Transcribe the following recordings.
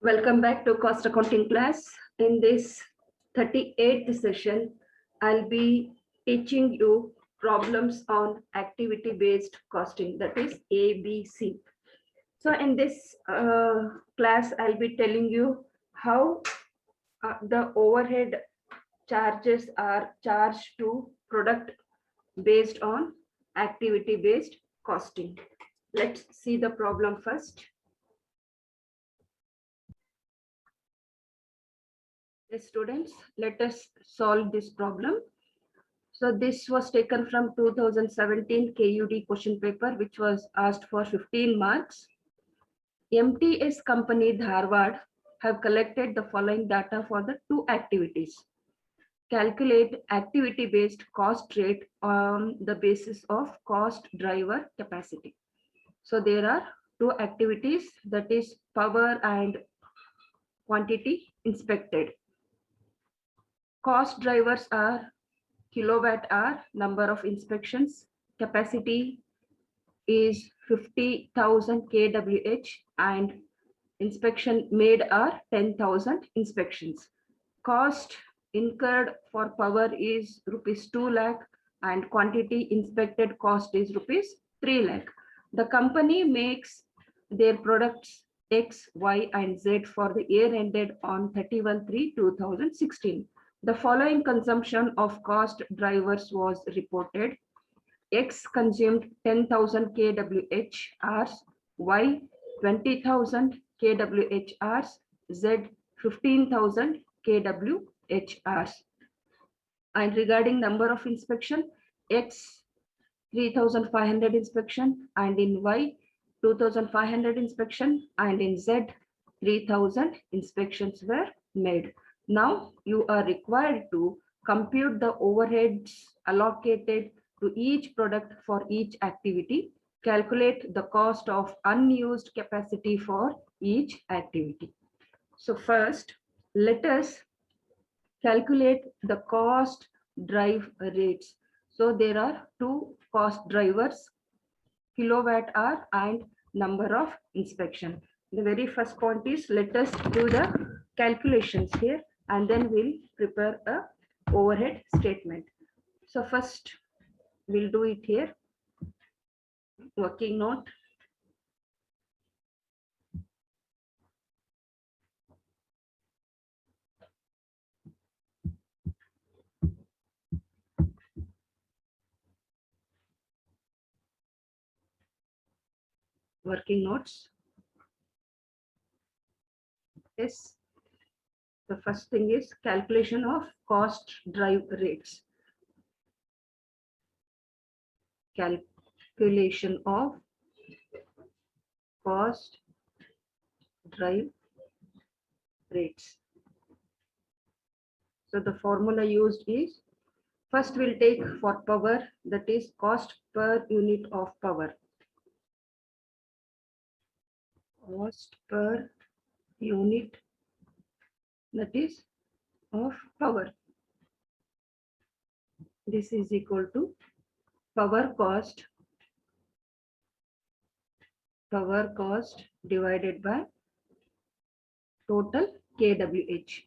Welcome back to cost accounting class. In this 38th session, I'll be teaching you problems on activity based costing, that is ABC. So in this class, I'll be telling you how the overhead charges are charged to product based on activity based costing. Let's see the problem first. Yes, students, let us solve this problem. So this was taken from 2017 KUD question paper, which was asked for 15 marks. MTS company Dharwad have collected the following data for the two activities. Calculate activity-based cost rate on the basis of cost driver capacity. So there are two activities, that is power and quantity inspected. Cost drivers are kilowatt hour, number of inspections, capacity is 50,000 kWh, and inspection made are 10,000 inspections. Cost incurred for power is rupees 2 lakh and quantity inspected cost is rupees 3 lakh. The company makes their products X, Y, and Z for the year ended on 31/3/2016. The following consumption of cost drivers was reported. X consumed 10,000 kWh hours, Y 20,000 kWh hours, Z 15,000 kWh hours. And regarding number of inspection, X 3,500 inspection, and in Y 2,500 inspection, and in Z 3,000 inspections were made. Now you are required to compute the overheads allocated to each product for each activity. Calculate the cost of unused capacity for each activity. So first, let us calculate the cost drive rates. So there are two cost drivers, kilowatt hour and number of inspection. The very first point is, let us do the calculations here and then we'll prepare a overhead statement. So first we'll do it here. Working note. Working notes. Yes. The first thing is calculation of cost drive rates. Calculation of cost drive rates. So the formula used is, first we'll take for power, that is cost per unit of power. Cost per unit, that is of power. This is equal to power cost divided by total kWh.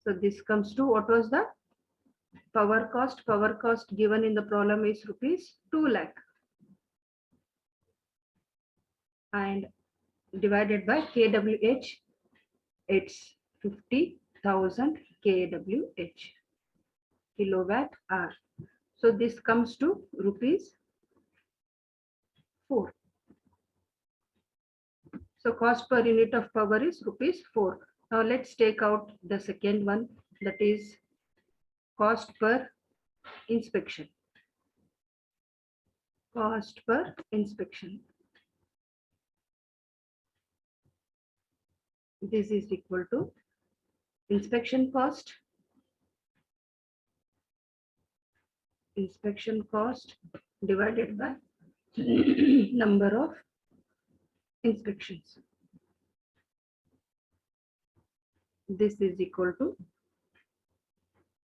So this comes to, what was the power cost? Power cost given in the problem is rupees 2 lakh and divided by kWh, it's 50,000 kWh, kilowatt hour. So this comes to rupees 4. So cost per unit of power is rupees 4. Now let's take out the second one, that is cost per inspection. Cost per inspection. This is equal to inspection cost divided by number of inspections. This is equal to,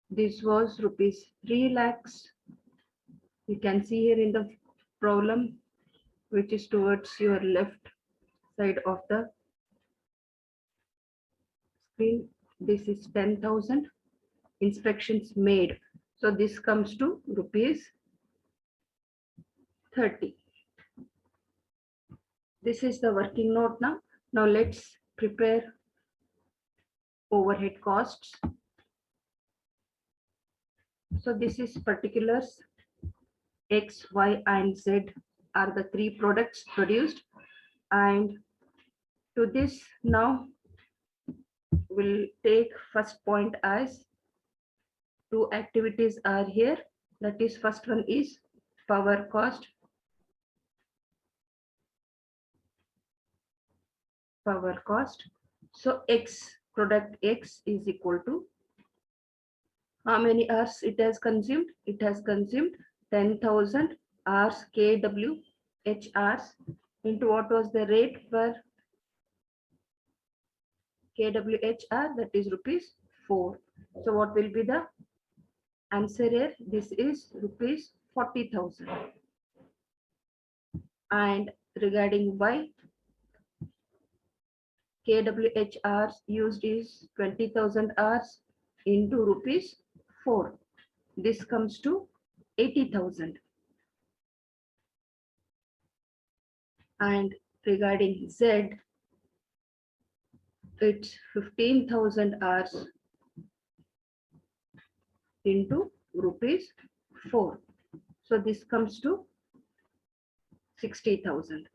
this was rupees 3 lakhs. You can see here in the problem, which is towards your left side of the This is 10,000 inspections made. So this comes to rupees 30. This is the working note now. Now let's prepare overhead costs. So this is particulars. X, Y, and Z are the three products produced. And to this now we'll take first point as two activities are here. That is, first one is power cost. Power cost. So X, product X is equal to how many hours it has consumed? It has consumed 10,000 hours kWh hours into what was the rate per kWh hour? That is rupees 4. So what will be the answer here? This is rupees 40,000. And regarding Y, kWh hours used is 20,000 hours into rupees 4. This comes to 80,000. And regarding Z, it's 15,000 hours into rupees 4. So this comes to 60,000.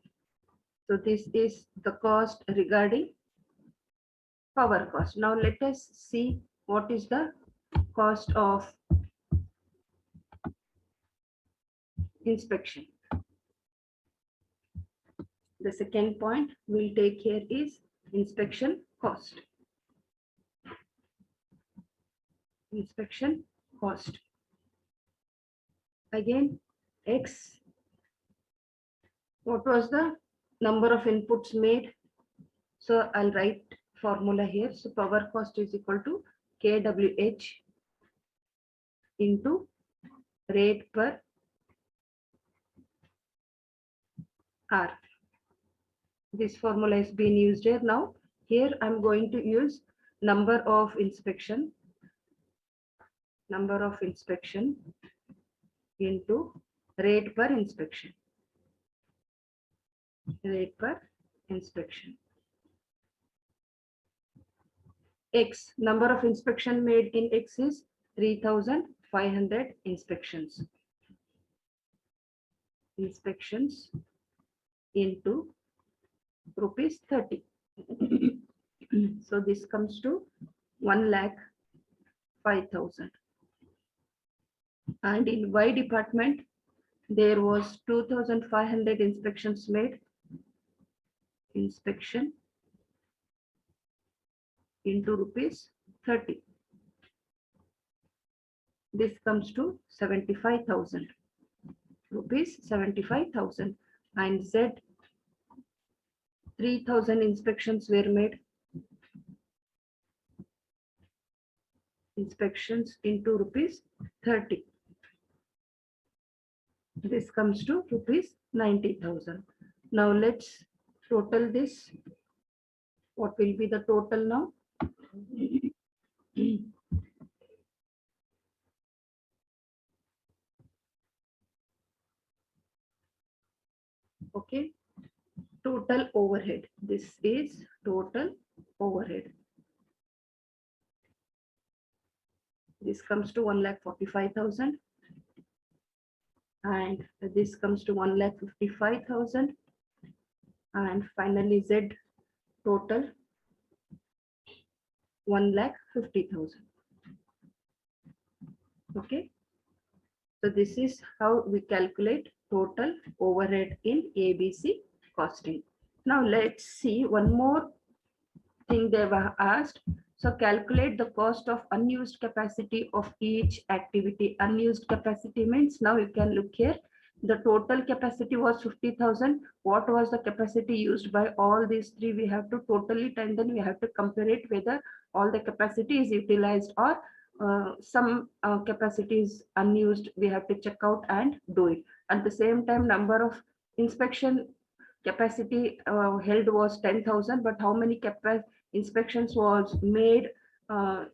So this is the cost regarding power cost. Now let us see what is the cost of inspection. The second point we'll take here is inspection cost. Inspection cost. Again, X. What was the number of inputs made? So I'll write formula here. So power cost is equal to kWh into rate per hour. This formula is being used here. Now here I'm going to use number of inspection into rate per inspection. Rate per inspection. X, number of inspection made in X is 3,500 inspections. Inspections into rupees 30. So this comes to 1,05,000. And in Y department, there was 2,500 inspections made. Inspection into rupees 30. This comes to 75,000. Rupees 75,000. And Z, 3,000 inspections were made. Inspections into rupees 30. This comes to rupees 90,000. Now let's total this. What will be the total now? Okay, total overhead. This is total overhead. This comes to 1,45,000. And this comes to 1,55,000. And finally Z total 1,50,000. Okay, so this is how we calculate total overhead in ABC costing. Now let's see one more thing they were asked. So calculate the cost of unused capacity of each activity. Unused capacity means, now you can look here. The total capacity was 50,000. What was the capacity used by all these three? We have to total it and then we have to compare it whether all the capacity is utilized or some capacity is unused. We have to check out and do it. At the same time, number of inspection capacity held was 10,000, but how many inspections was made,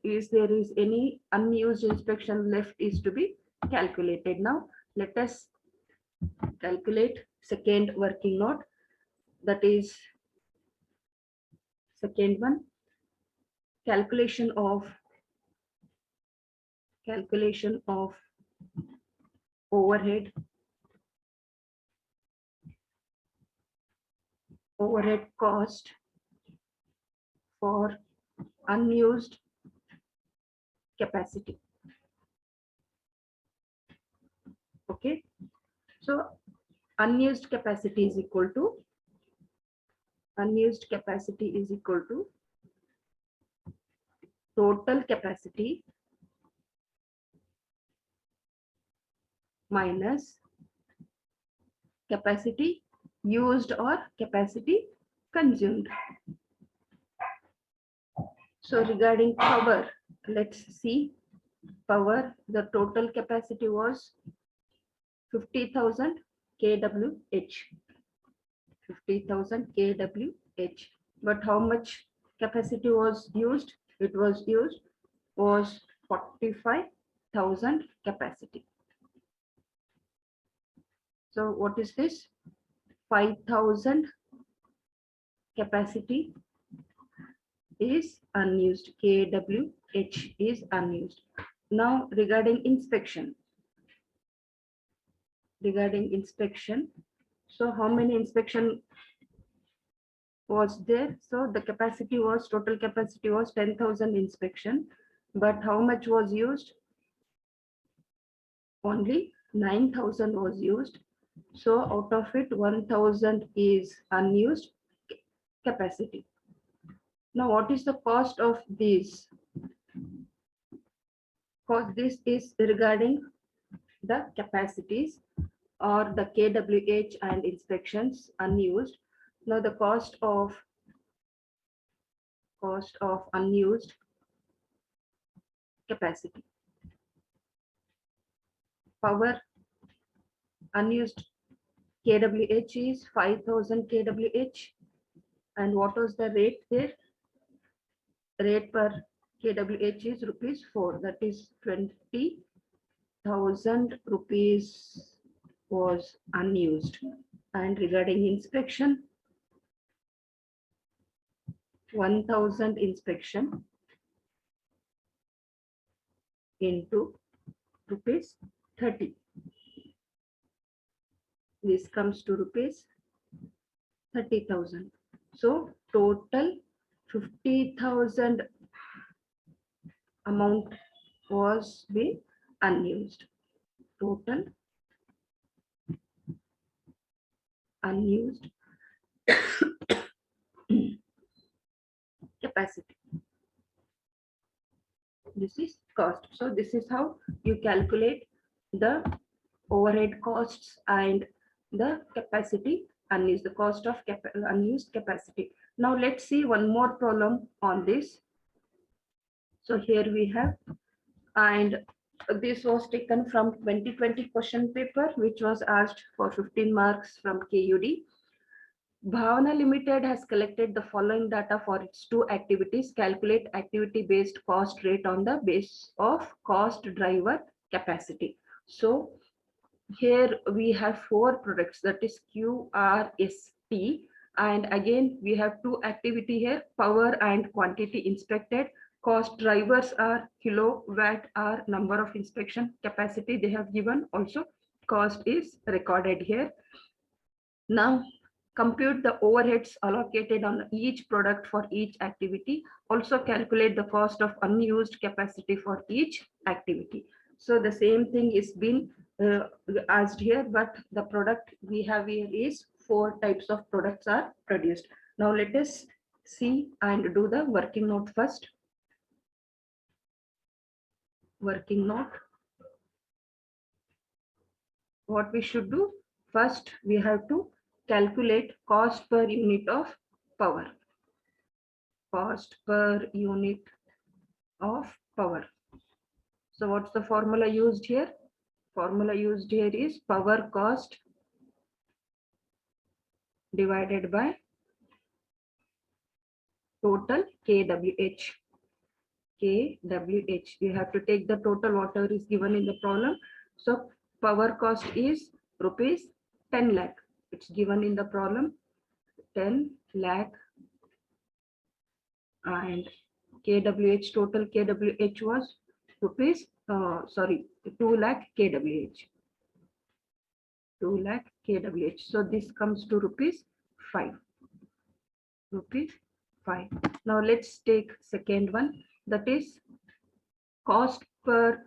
is there is any unused inspection left is to be calculated. Now let us calculate second working note, that is second one, calculation of overhead cost for unused capacity. Okay, so unused capacity is equal to total capacity minus capacity used or capacity consumed. So regarding power, let's see power, the total capacity was 50,000 kWh. 50,000 kWh. But how much capacity was used? It was 45,000 capacity. So what is this? 5,000 capacity is unused. kWh is unused. Now regarding inspection. So how many inspection was there? So the capacity was, total capacity was 10,000 inspection, but how much was used? Only 9,000 was used. So out of it, 1,000 is unused capacity. Now what is the cost of this? Because this is regarding the capacities or the kWh and inspections unused. Now the cost of unused capacity. Power unused kWh is 5,000 kWh. And what was the rate there? Rate per kWh is ₹4. That is 20,000 rupees was unused. And regarding inspection, 1,000 inspection into ₹30. This comes to ₹30,000. So total 50,000 amount was being unused. Total unused capacity. This is cost. So this is how you calculate the overhead costs and the capacity unused, the cost of unused capacity. Now let's see one more problem on this. So here we have, and this was taken from 2020 question paper, which was asked for 15 marks from KUD. Bhavana Limited has collected the following data for its two activities. Calculate activity-based cost rate on the base of cost driver capacity. So here we have four products, that is QRST. And again, we have two activity here, power and quantity inspected. Cost drivers are kilowatt hour, number of inspection, capacity they have given. Also, cost is recorded here. Now, compute the overheads allocated on each product for each activity. Also calculate the cost of unused capacity for each activity. So the same thing is been asked here, but the product we have here is 4 types of products are produced. Now let us see and do the working note first. Working note. What we should do? First, we have to calculate cost per unit of power. Cost per unit of power. So what's the formula used here? Formula used here is power cost divided by total kWh. kWh. You have to take the total whatever is given in the problem. So power cost is rupees 10 lakh. It's given in the problem 10 lakh, and kWh, total kWh was rupees 2 lakh kWh. 2 lakh kWh. So this comes to rupees 5. Rupees 5. Now let's take second one, that is cost per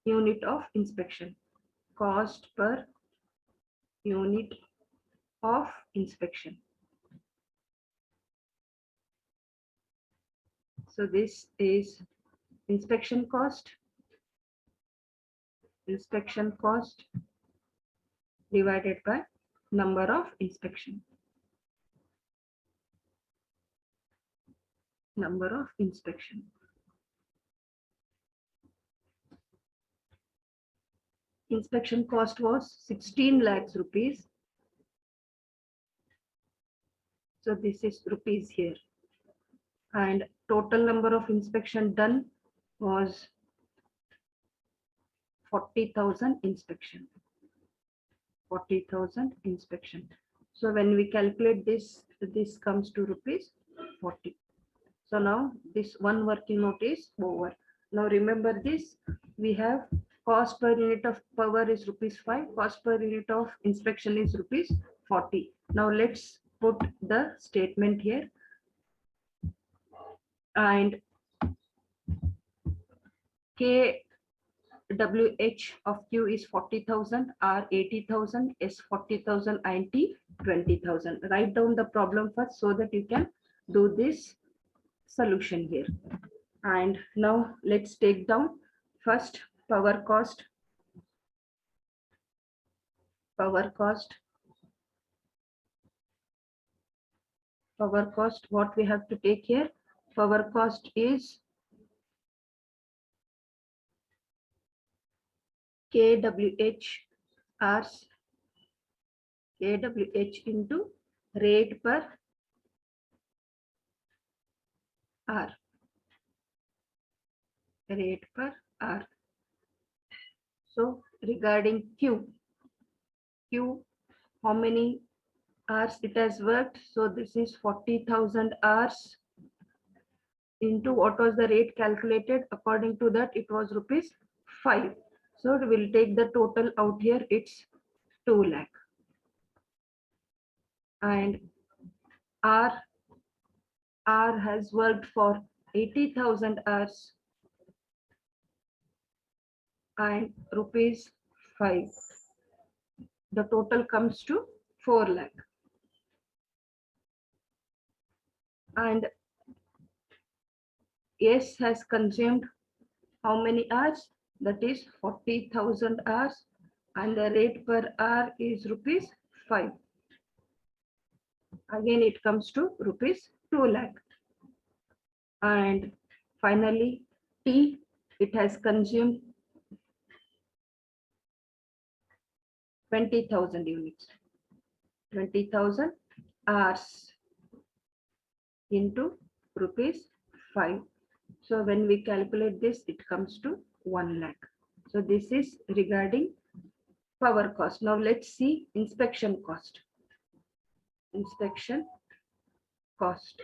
unit of inspection. Cost per unit of inspection. So this is inspection cost. Inspection cost divided by number of inspection. Number of inspection. Inspection cost was 16 lakhs rupees. So this is rupees here. And total number of inspection done was 40,000 inspection. 40,000 inspection. So when we calculate this, this comes to rupees 40. So now this one working note is over. Now remember this, we have cost per unit of power is rupees 5, cost per unit of inspection is rupees 40. Now let's put the statement here. And kWh of Q is 40,000, R 80,000, S 40,000, and T 20,000. Write down the problem first so that you can do this solution here. And now let's take down first power cost. Power cost. Power cost, what we have to take here? Power cost is kWh hours, kWh into rate per hour. Rate per hour. So regarding Q, how many hours it has worked? So this is 40,000 hours into what was the rate calculated. According to that, it was rupees 5. So we'll take the total out here. It's 2 lakh. And R has worked for 80,000 hours and rupees 5. The total comes to 4 lakh. And S has consumed how many hours? That is 40,000 hours, and the rate per hour is rupees 5. Again, it comes to rupees 2 lakh. And finally, T, it has consumed 20,000 units. 20,000 hours into rupees 5. So when we calculate this, it comes to 1 lakh. So this is regarding power cost. Now let's see inspection cost. Inspection cost.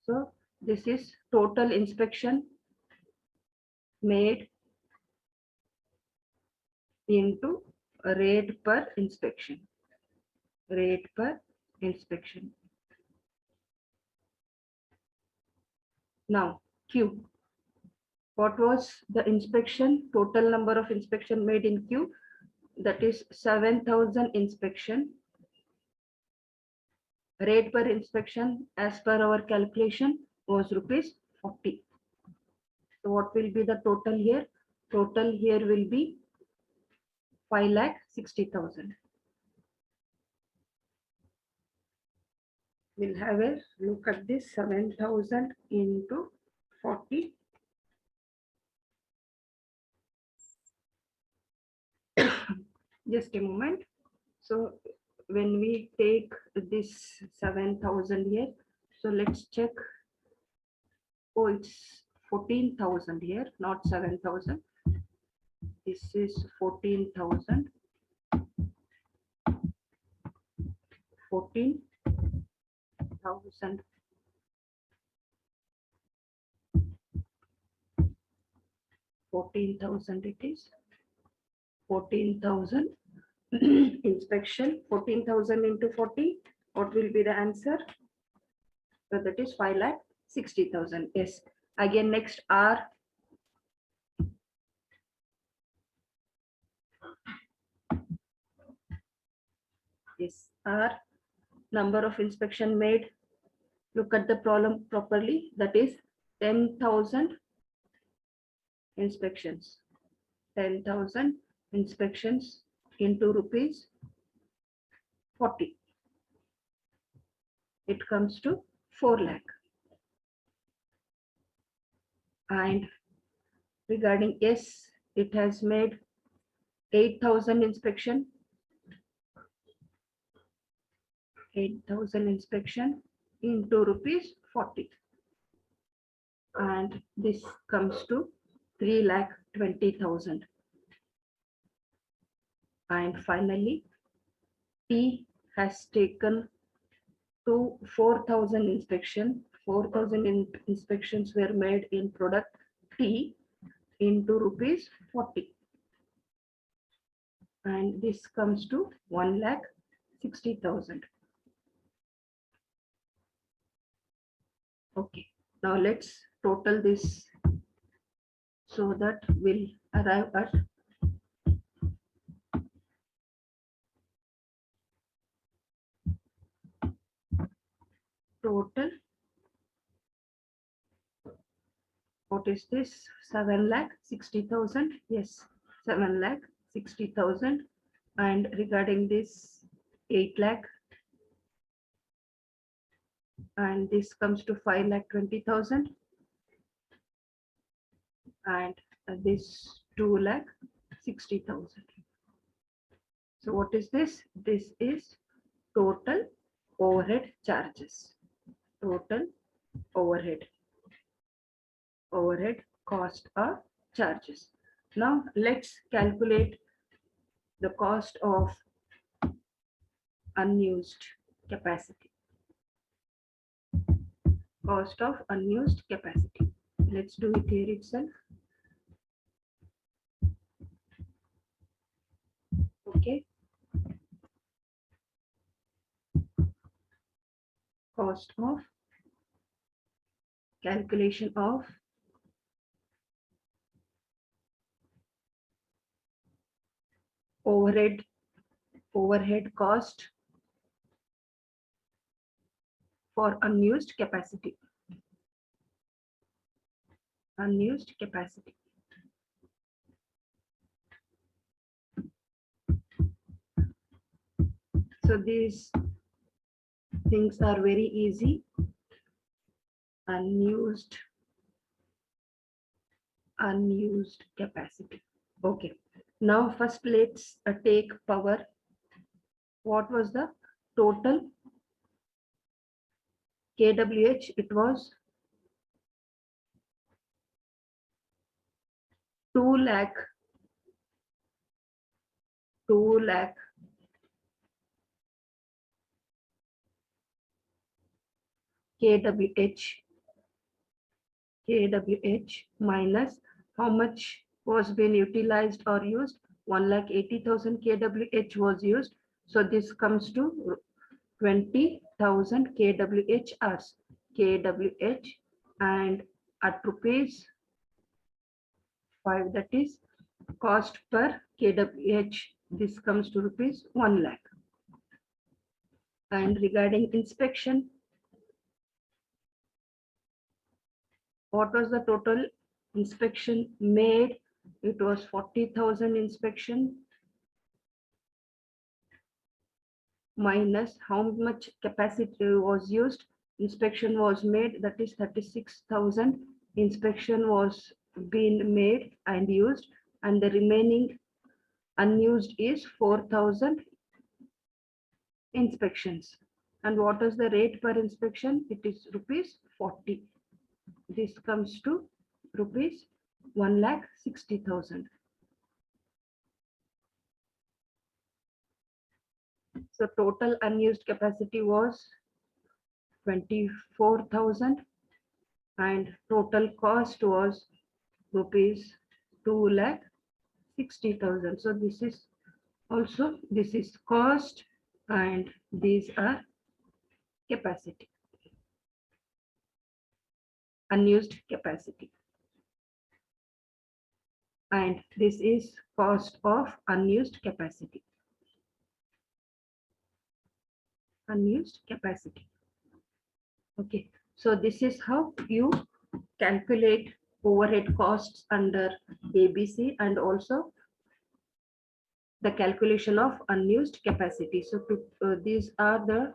So this is total inspection made into rate per inspection. Rate per inspection. Now Q. What was the inspection? Total number of inspection made in Q, that is 7,000 inspection. Rate per inspection as per our calculation was rupees 40. So what will be the total here? Total here will be 5,60,000. We'll have a look at this. 7,000 into 40. Just a moment. So when we take this 7,000 here, so let's check. Oh, it's 14,000 here, not 7,000. This is 14,000. 14,000. 14,000 it is. 14,000 inspection. 14,000 into 40. What will be the answer? So that is 5,60,000. Yes. Again, next R. Yes, R. Number of inspection made. Look at the problem properly. That is 10,000 inspections. 10,000 inspections into rupees 40. It comes to 4 lakh. And regarding S, it has made 8,000 inspection. 8,000 inspection into rupees 40. And this comes to 3,20,000. And finally, T has taken to 4,000 inspection. 4,000 inspections were made in product T into rupees 40. And this comes to 1,60,000. Okay, now let's total this so that we'll arrive at total. What is this? 7,60,000. Yes, 7,60,000. And regarding this, 8 lakh. And this comes to 5,20,000. And this 2,60,000. So what is this? This is total overhead charges. Total overhead cost or charges. Now let's calculate the cost of unused capacity. Cost of unused capacity. Let's do it here itself. Okay. Cost of calculation of overhead cost for unused capacity. Unused capacity. So these things are very easy. Unused capacity. Okay. Now first let's take power. What was the total kWh? It was 2 lakh kWh minus how much was being utilized or used? 1,80,000 kWh was used. So this comes to 20,000 kWh hours. kWh, and at rupees 5, that is cost per kWh. This comes to rupees 1 lakh. And regarding inspection, what was the total inspection made? It was 40,000 inspection minus how much capacity was used. Inspection was made, that is 36,000 inspection was being made and used, and the remaining unused is 4,000 inspections. And what is the rate per inspection? It is rupees 40. This comes to rupees 1,60,000. So total unused capacity was 24,000 and total cost was rupees 2,60,000. So this is also, this is cost and these are capacity, unused capacity. And this is cost of unused capacity. Unused capacity. Okay, so this is how you calculate overhead costs under ABC and also the calculation of unused capacity. So these are the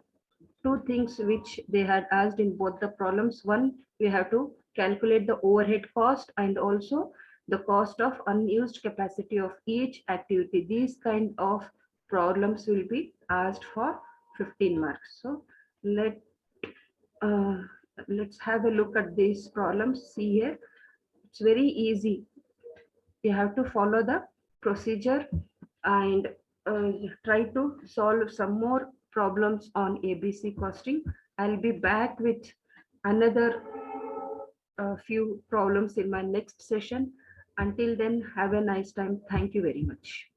two things which they had asked in both the problems. One, we have to calculate the overhead cost and also the cost of unused capacity of each activity. These kind of problems will be asked for 15 marks. So uh, let's have a look at these problems. See here, it's very easy. You have to follow the procedure and try to solve some more problems on ABC costing. I'll be back with another few problems in my next session. Until then, have a nice time. Thank you very much.